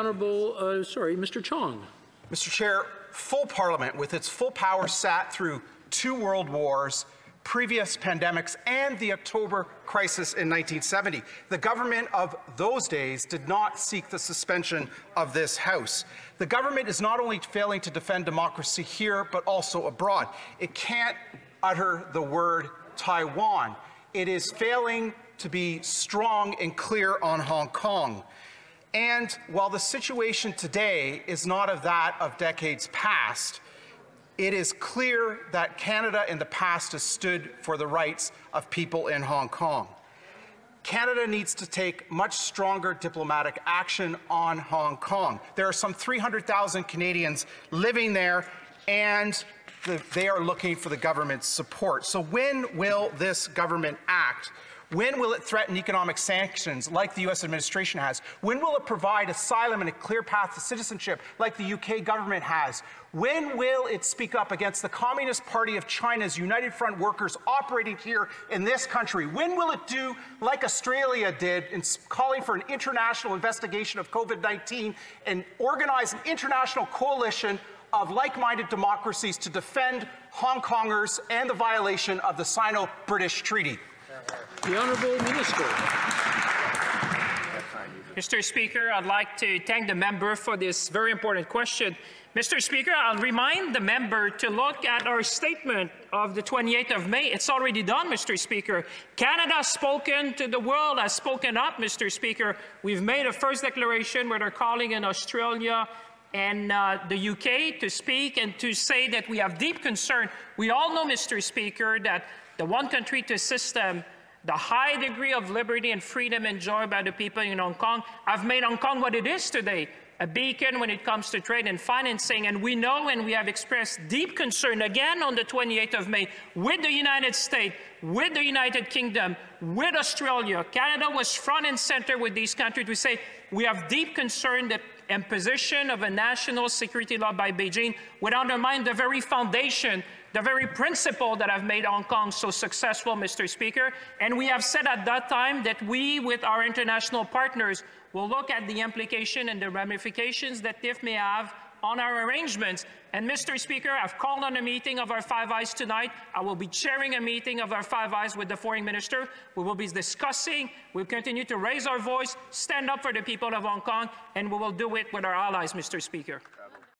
Mr. Chong. Mr. Chair, full Parliament, with its full power, sat through 2 world wars, previous pandemics, and the October crisis in 1970. The government of those days did not seek the suspension of this House. The government is not only failing to defend democracy here, but also abroad. It can't utter the word Taiwan. It is failing to be strong and clear on Hong Kong. And while the situation today is not of that of decades past, it is clear that Canada in the past has stood for the rights of people in Hong Kong. Canada needs to take much stronger diplomatic action on Hong Kong. There are some 300,000 Canadians living there, and they are looking for the government's support. So when will this government act? When will it threaten economic sanctions like the U.S. administration has? When will it provide asylum and a clear path to citizenship like the UK government has? When will it speak up against the Communist Party of China's United Front workers operating here in this country? When will it do like Australia did in calling for an international investigation of COVID-19 and organize an international coalition of like-minded democracies to defend Hong Kongers and the violation of the Sino-British Treaty? The Honourable Minister. Mr. Speaker, I'd like to thank the member for this very important question. Mr. Speaker, I'll remind the member to look at our statement of the 28th of May. It's already done, Mr. Speaker. Canada has spoken to the world, has spoken up, Mr. Speaker. We've made a first declaration with our colleague in Australia and the UK to speak and to say that we have deep concern. We all know, Mr. Speaker, that the one country, two system, the high degree of liberty and freedom enjoyed by the people in Hong Kong have made Hong Kong what it is today, a beacon when it comes to trade and financing. And we know and we have expressed deep concern again on the 28th of May with the United States, with the United Kingdom, with Australia. Canada was front and center with these countries to say we have deep concern that imposition of a national security law by Beijing would undermine the very foundation, the very principle that have made Hong Kong so successful, Mr. Speaker. And we have said at that time that we, with our international partners, will look at the implication and the ramifications that this may have on our arrangements. And Mr. Speaker, I've called on a meeting of our Five Eyes tonight. I will be chairing a meeting of our Five Eyes with the Foreign Minister. We will be discussing, we'll continue to raise our voice, stand up for the people of Hong Kong, and we will do it with our allies, Mr. Speaker.